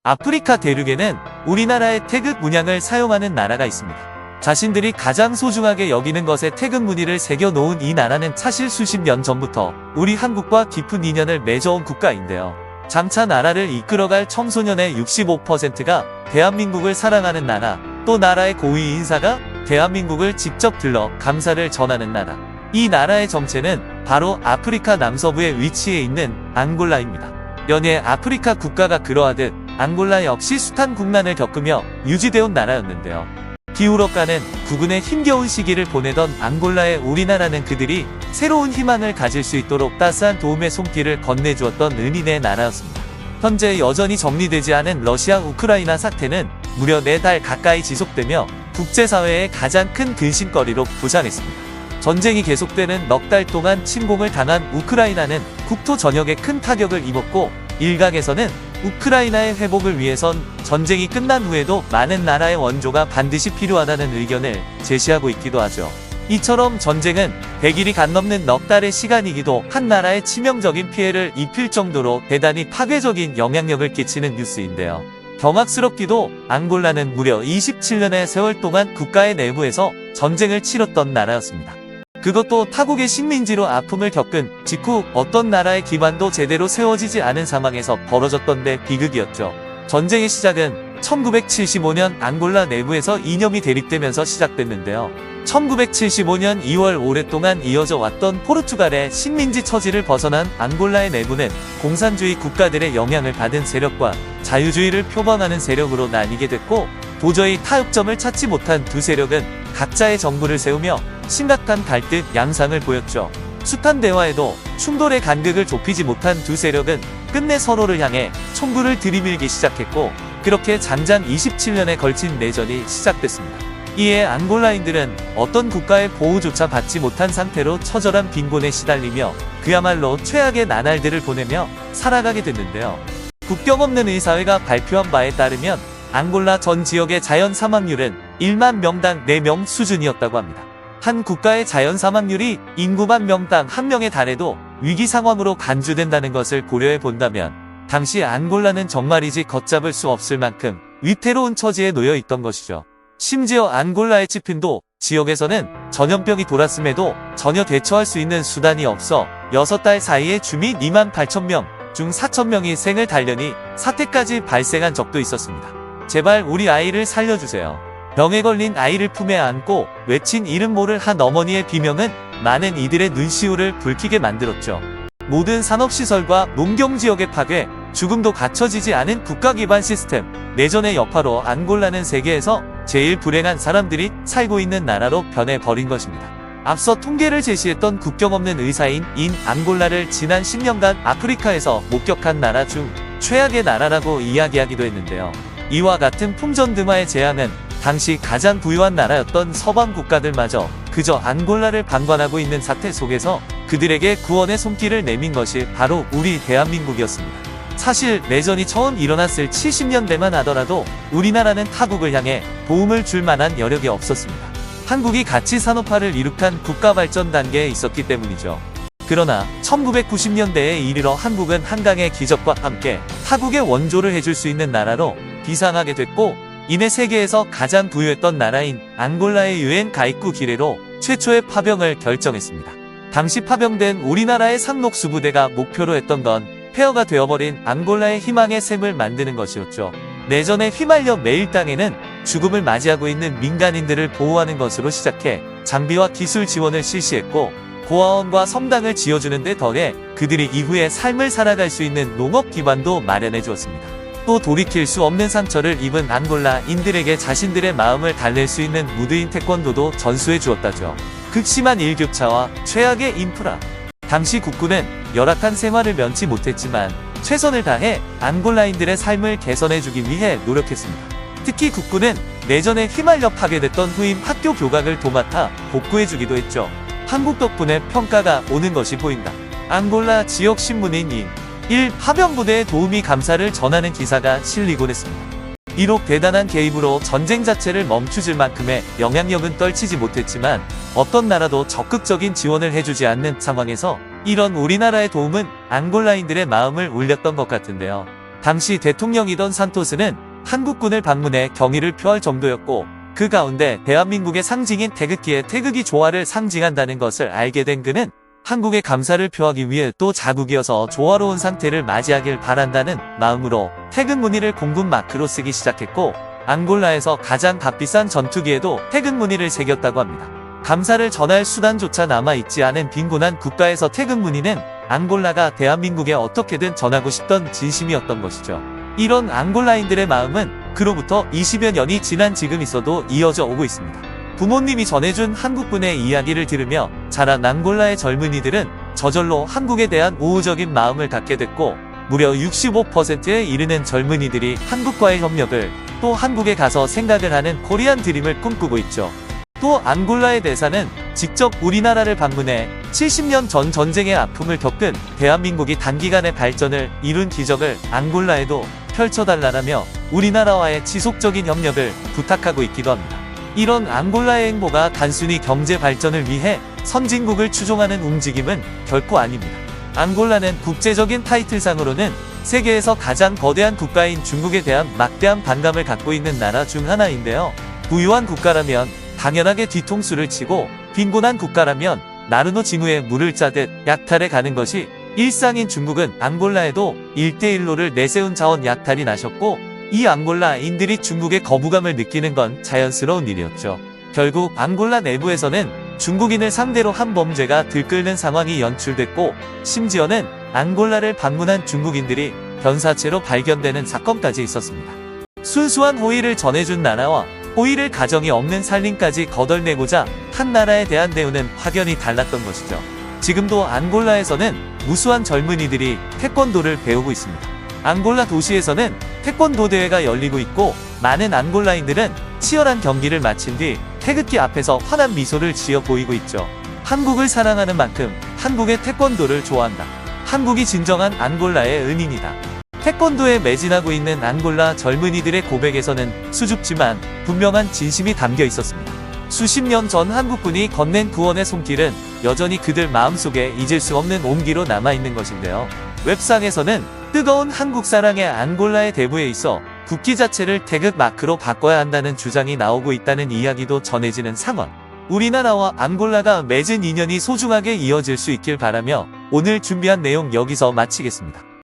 아프리카 대륙에는 우리나라의 태극 문양을 사용하는 나라가 있습니다. 자신들이 가장 소중하게 여기는 것에 태극 무늬를 새겨 놓은 이 나라는 사실 수십 년 전부터 우리 한국과 깊은 인연을 맺어온 국가인데요. 장차 나라를 이끌어갈 청소년의 65%가 대한민국을 사랑하는 나라, 또 나라의 고위 인사가 대한민국을 직접 들러 감사를 전하는 나라. 이 나라의 정체는 바로 아프리카 남서부에 위치해 있는 앙골라입니다. 연예 아프리카 국가가 그러하듯 앙골라 역시 숱한 국난을 겪으며 유지되온 나라였는데요. 기울어가는 국군의 힘겨운 시기를 보내던 앙골라의 우리나라는 그들이 새로운 희망을 가질 수 있도록 따스한 도움의 손길을 건네주었던 은인의 나라였습니다. 현재 여전히 정리되지 않은 러시아 우크라이나 사태는 무려 4달 가까이 지속되며 국제사회의 가장 큰 근심거리로 부상했습니다. 전쟁이 계속되는 넉 달 동안 침공을 당한 우크라이나는 국토 전역에 큰 타격을 입었고, 일각에서는 우크라이나의 회복을 위해선 전쟁이 끝난 후에도 많은 나라의 원조가 반드시 필요하다는 의견을 제시하고 있기도 하죠. 이처럼 전쟁은 100일이 간 넘는 넉 달의 시간이기도 한 나라에 치명적인 피해를 입힐 정도로 대단히 파괴적인 영향력을 끼치는 뉴스인데요. 경악스럽기도 앙골라는 무려 27년의 세월 동안 국가의 내부에서 전쟁을 치렀던 나라였습니다. 그것도 타국의 식민지로 아픔을 겪은 직후 어떤 나라의 기반도 제대로 세워지지 않은 상황에서 벌어졌던 데 비극이었죠. 전쟁의 시작은 1975년 앙골라 내부에서 이념이 대립되면서 시작됐는데요. 1975년 2월 오랫동안 이어져 왔던 포르투갈의 식민지 처지를 벗어난 앙골라의 내부는 공산주의 국가들의 영향을 받은 세력과 자유주의를 표방하는 세력으로 나뉘게 됐고, 도저히 타협점을 찾지 못한 두 세력은 각자의 정부를 세우며 심각한 갈등 양상을 보였죠. 숱한 대화에도 충돌의 간극을 좁히지 못한 두 세력은 끝내 서로를 향해 총구를 들이밀기 시작했고, 그렇게 장장 27년에 걸친 내전이 시작됐습니다. 이에 앙골라인들은 어떤 국가의 보호조차 받지 못한 상태로 처절한 빈곤에 시달리며 그야말로 최악의 나날들을 보내며 살아가게 됐는데요. 국경 없는 의사회가 발표한 바에 따르면 앙골라 전 지역의 자연 사망률은 1만 명당 4명 수준이었다고 합니다. 한 국가의 자연 사망률이 인구만 명당 1명에 달해도 위기 상황으로 간주된다는 것을 고려해 본다면 당시 앙골라는 정말이지 걷잡을 수 없을 만큼 위태로운 처지에 놓여 있던 것이죠. 심지어 앙골라의 치핀도 지역에서는 전염병이 돌았음에도 전혀 대처할 수 있는 수단이 없어 6달 사이에 주민 2만 8천 명 중 4천 명이 생을 달려니 사태까지 발생한 적도 있었습니다. 제발 우리 아이를 살려주세요. 병에 걸린 아이를 품에 안고 외친 이름 모를 한 어머니의 비명은 많은 이들의 눈시울을 붉히게 만들었죠. 모든 산업시설과 농경지역의 파괴, 죽음도 갖춰지지 않은 국가 기반 시스템, 내전의 여파로 앙골라는 세계에서 제일 불행한 사람들이 살고 있는 나라로 변해버린 것입니다. 앞서 통계를 제시했던 국경 없는 의사인 앙골라를 지난 10년간 아프리카에서 목격한 나라 중 최악의 나라라고 이야기하기도 했는데요. 이와 같은 풍전등화의 재앙은 당시 가장 부유한 나라였던 서방 국가들마저 그저 앙골라를 방관하고 있는 사태 속에서 그들에게 구원의 손길을 내민 것이 바로 우리 대한민국이었습니다. 사실 내전이 처음 일어났을 70년대만 하더라도 우리나라는 타국을 향해 도움을 줄 만한 여력이 없었습니다. 한국이 가치 산업화를 이룩한 국가 발전 단계에 있었기 때문이죠. 그러나 1990년대에 이르러 한국은 한강의 기적과 함께 타국의 원조를 해줄 수 있는 나라로 비상하게 됐고, 이내 세계에서 가장 부유했던 나라인 앙골라의 유엔 가입구 기례로 최초의 파병을 결정했습니다. 당시 파병된 우리나라의 상록수부대가 목표로 했던 건 폐허가 되어버린 앙골라의 희망의 샘을 만드는 것이었죠. 내전에 휘말려 매일 땅에는 죽음을 맞이하고 있는 민간인들을 보호하는 것으로 시작해 장비와 기술 지원을 실시했고, 고아원과 성당을 지어주는 데 더해 그들이 이후에 삶을 살아갈 수 있는 농업 기반도 마련해 주었습니다. 또 돌이킬 수 없는 상처를 입은 앙골라인들에게 자신들의 마음을 달랠 수 있는 무드인 태권도도 전수해 주었다죠. 극심한 일교차와 최악의 인프라. 당시 국군은 열악한 생활을 면치 못했지만 최선을 다해 앙골라인들의 삶을 개선해주기 위해 노력했습니다. 특히 국군은 내전에 휘말려 파괴됐던 후임 학교 교각을 도맡아 복구해주기도 했죠. 한국 덕분에 평가가 오는 것이 보인다. 앙골라 지역 신문인 1 파병부대의 도움이 감사를 전하는 기사가 실리곤 했습니다. 비록 대단한 개입으로 전쟁 자체를 멈추질 만큼의 영향력은 떨치지 못했지만 어떤 나라도 적극적인 지원을 해주지 않는 상황에서 이런 우리나라의 도움은 앙골라인들의 마음을 울렸던 것 같은데요. 당시 대통령이던 산토스는 한국군을 방문해 경의를 표할 정도였고, 그 가운데 대한민국의 상징인 태극기에 태극이 조화를 상징한다는 것을 알게 된 그는 한국의 감사를 표하기 위해 또 자국이어서 조화로운 상태를 맞이하길 바란다는 마음으로 태극 무늬를 공군 마크로 쓰기 시작했고, 앙골라에서 가장 값비싼 전투기에도 태극 무늬를 새겼다고 합니다. 감사를 전할 수단조차 남아있지 않은 빈곤한 국가에서 태극 무늬는 앙골라가 대한민국에 어떻게든 전하고 싶던 진심이었던 것이죠. 이런 앙골라인들의 마음은 그로부터 20여 년이 지난 지금 있어도 이어져 오고 있습니다. 부모님이 전해준 한국군의 이야기를 들으며 자란 앙골라의 젊은이들은 저절로 한국에 대한 우호적인 마음을 갖게 됐고, 무려 65%에 이르는 젊은이들이 한국과의 협력을, 또 한국에 가서 생각을 하는 코리안 드림을 꿈꾸고 있죠. 또 앙골라의 대사는 직접 우리나라를 방문해 70년 전 전쟁의 아픔을 겪은 대한민국이 단기간에 발전을 이룬 기적을 앙골라에도 펼쳐달라며 우리나라와의 지속적인 협력을 부탁하고 있기도 합니다. 이런 앙골라의 행보가 단순히 경제 발전을 위해 선진국을 추종하는 움직임은 결코 아닙니다. 앙골라는 국제적인 타이틀상으로는 세계에서 가장 거대한 국가인 중국에 대한 막대한 반감을 갖고 있는 나라 중 하나인데요. 부유한 국가라면 당연하게 뒤통수를 치고, 빈곤한 국가라면 나르노 징후에 물을 짜듯 약탈해 가는 것이 일상인 중국은 앙골라에도 1대1로를 내세운 자원 약탈이 나셨고, 이 앙골라인들이 중국의 거부감을 느끼는 건 자연스러운 일이었죠. 결국 앙골라 내부에서는 중국인을 상대로 한 범죄가 들끓는 상황이 연출됐고, 심지어는 앙골라를 방문한 중국인들이 변사체로 발견되는 사건까지 있었습니다. 순수한 호의를 전해준 나라와 호의를 가정이 없는 살림까지 거덜내고자 한 나라에 대한 대우는 확연히 달랐던 것이죠. 지금도 앙골라에서는 무수한 젊은이들이 태권도를 배우고 있습니다. 앙골라 도시에서는 태권도 대회가 열리고 있고, 많은 앙골라인들은 치열한 경기를 마친 뒤 태극기 앞에서 환한 미소를 지어 보이고 있죠. 한국을 사랑하는 만큼 한국의 태권도를 좋아한다. 한국이 진정한 앙골라의 은인이다. 태권도에 매진하고 있는 앙골라 젊은이들의 고백에서는 수줍지만 분명한 진심이 담겨 있었습니다. 수십 년 전 한국군이 건넨 구원의 손길은 여전히 그들 마음속에 잊을 수 없는 온기로 남아있는 것인데요. 웹상에서는 뜨거운 한국 사랑의 앙골라의 대부에 있어 국기 자체를 태극 마크로 바꿔야 한다는 주장이 나오고 있다는 이야기도 전해지는 상황. 우리나라와 앙골라가 맺은 인연이 소중하게 이어질 수 있길 바라며 오늘 준비한 내용 여기서 마치겠습니다.